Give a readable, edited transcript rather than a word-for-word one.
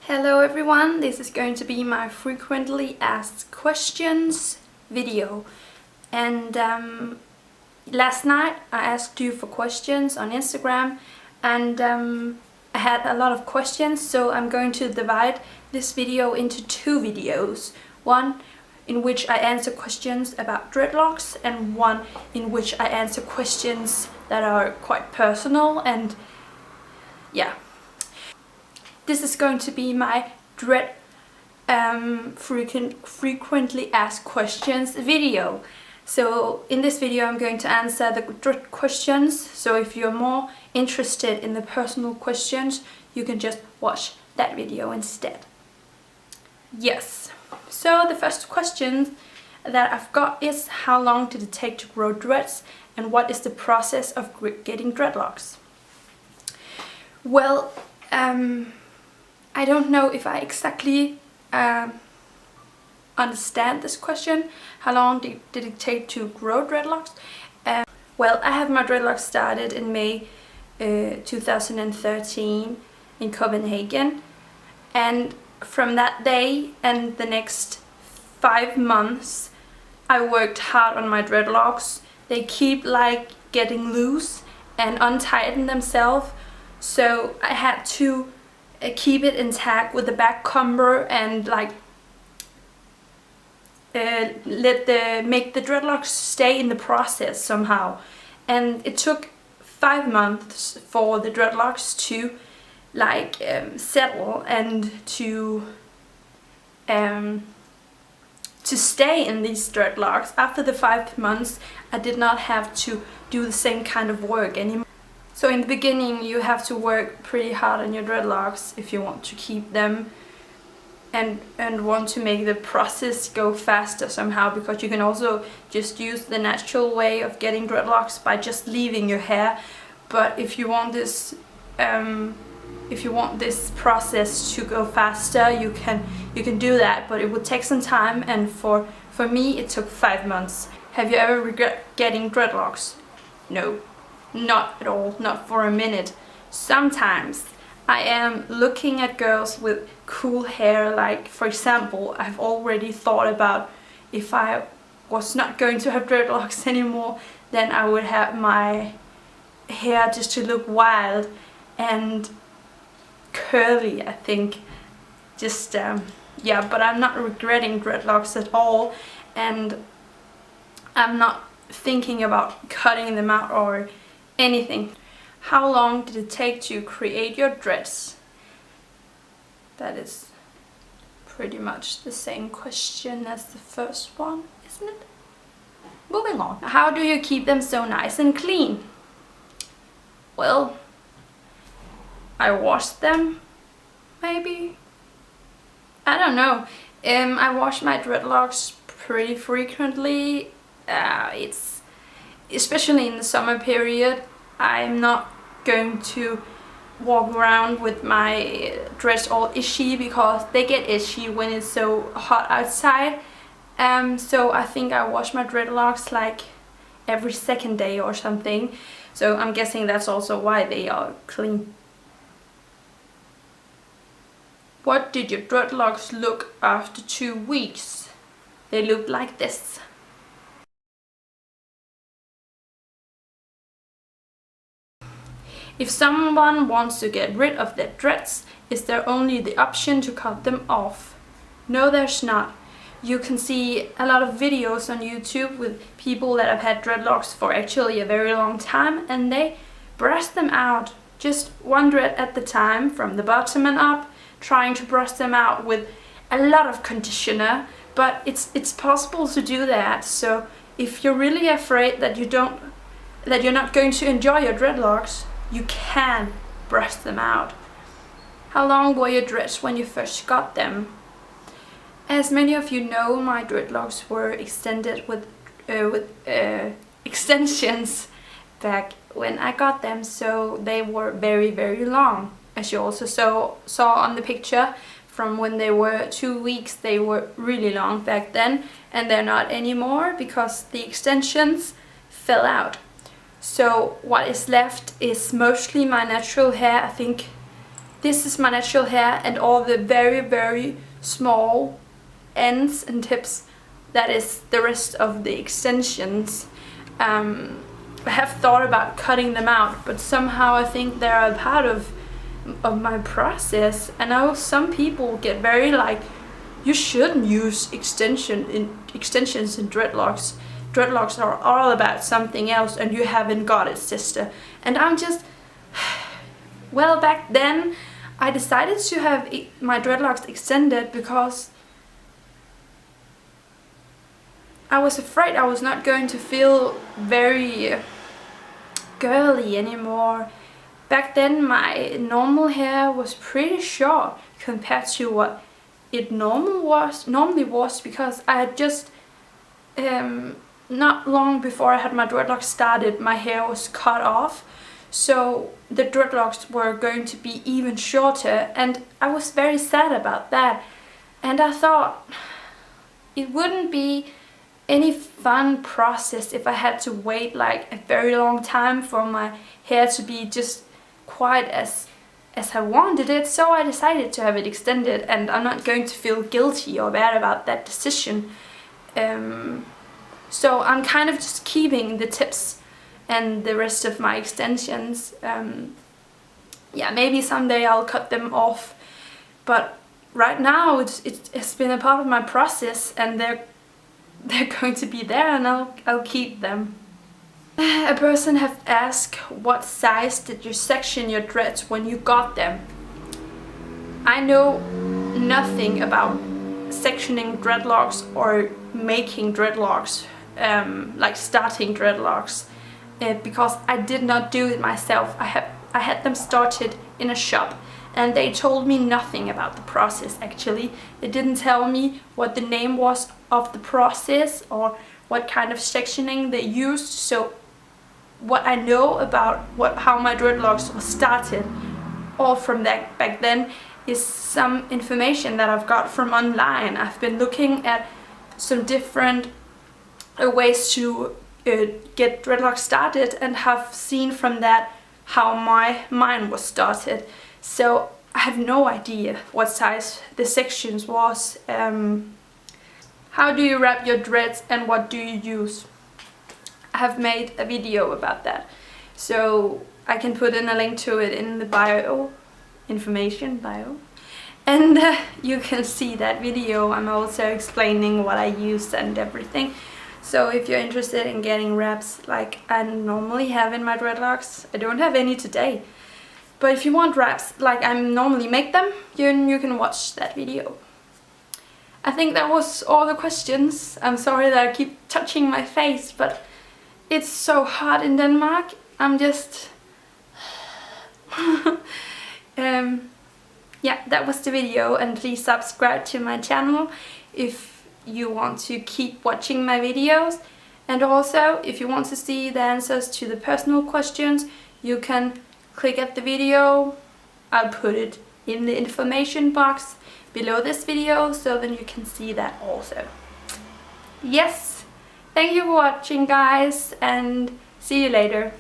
Hello everyone, this is going to be my frequently asked questions video. And last night I asked you for questions on Instagram and I had a lot of questions, so I'm going to divide this video into two videos. One in which I answer questions about dreadlocks and one in which I answer questions that are quite personal. And yeah, this is going to be my frequently asked questions video. So in this video I'm going to answer the dread questions, so if you're more interested in the personal questions you can just watch that video instead. Yes, so the first question that I've got is, how long did it take to grow dreads and what is the process of getting dreadlocks? Well, I don't know if I exactly understand this question. How long did it take to grow dreadlocks? Well, I have my dreadlocks started in May 2013 in Copenhagen, and from that day and the next 5 months I worked hard on my dreadlocks. They keep like getting loose and untighten themselves, so I had to keep it intact with the back comber and like make the dreadlocks stay in the process somehow. And it took 5 months for the dreadlocks to like settle and to stay in these dreadlocks. After the 5 months I did not have to do the same kind of work anymore. So in the beginning you have to work pretty hard on your dreadlocks if you want to keep them and want to make the process go faster somehow, because you can also just use the natural way of getting dreadlocks by just leaving your hair. But if you want this process to go faster, you can do that, but it would take some time, and for me it took 5 months. Have you ever regret getting dreadlocks? No. Not at all, not for a minute. Sometimes I am looking at girls with cool hair, like for example, I've already thought about if I was not going to have dreadlocks anymore, then I would have my hair just to look wild and curly, I think. Just yeah, but I'm not regretting dreadlocks at all, and I'm not thinking about cutting them out or anything. How long did it take to create your dreads? That is pretty much the same question as the first one, isn't it? Moving on. How do you keep them so nice and clean? Well, I wash them, maybe? I don't know. I wash my dreadlocks pretty frequently. It's especially in the summer period. I'm not going to walk around with my dress all itchy, because they get itchy when it's so hot outside. So I think I wash my dreadlocks like every second day or something. So I'm guessing that's also why they are clean. What did your dreadlocks look after 2 weeks? They looked like this. If someone wants to get rid of their dreads, is there only the option to cut them off? No, there's not. You can see a lot of videos on YouTube with people that have had dreadlocks for actually a very long time, and they brush them out, just one dread at the time from the bottom and up, trying to brush them out with a lot of conditioner. But it's possible to do that. So if you're really afraid that you're not going to enjoy your dreadlocks, you can brush them out. How long were your dreads when you first got them? As many of you know, my dreadlocks were extended with extensions back when I got them, so they were very, very long. As you also saw on the picture, from when they were 2 weeks, they were really long back then, and they're not anymore because the extensions fell out. So what is left is mostly my natural hair. I think this is my natural hair, and all the very, very small ends and tips, that is the rest of the extensions. I have thought about cutting them out, but somehow I think they're a part of my process. And I know some people get very like, you shouldn't use extensions in dreadlocks. Dreadlocks are all about something else, and you haven't got it, sister. And I'm just, well, back then I decided to have my dreadlocks extended because I was afraid I was not going to feel very girly anymore. Back then my normal hair was pretty short compared to what it normally was, because I had just not long before I had my dreadlocks started, my hair was cut off, so the dreadlocks were going to be even shorter, and I was very sad about that. And I thought it wouldn't be any fun process if I had to wait like a very long time for my hair to be just quite as I wanted it. So I decided to have it extended, and I'm not going to feel guilty or bad about that decision. So I'm kind of just keeping the tips and the rest of my extensions. Yeah, maybe someday I'll cut them off, but right now it's been a part of my process, and they're going to be there, and I'll keep them. A person have asked, what size did you section your dreads when you got them? I know nothing about sectioning dreadlocks or making dreadlocks, like starting dreadlocks, because I did not do it myself. I had them started in a shop, and they told me nothing about the process. Actually, they didn't tell me what the name was of the process or what kind of sectioning they used. So what I know about how my dreadlocks were started, all from that back then, is some information that I've got from online. I've been looking at some different ways to get dreadlocks started, and have seen from that how mine was started. So I have no idea what size the sections was. How do you wrap your dreads, and what do you use? I have made a video about that, so I can put in a link to it in the bio, and you can see that video. I'm also explaining what I use and everything. So if you're interested in getting wraps like I normally have in my dreadlocks, I don't have any today, but if you want wraps like I normally make them, you can watch that video. I think that was all the questions. I'm sorry that I keep touching my face, but it's so hot in Denmark. I'm just... yeah, that was the video, and please subscribe to my channel if you want to keep watching my videos. And also, if you want to see the answers to the personal questions, you can click at the video. I'll put it in the information box below this video, so then you can see that also. Yes, thank you for watching, guys, and see you later.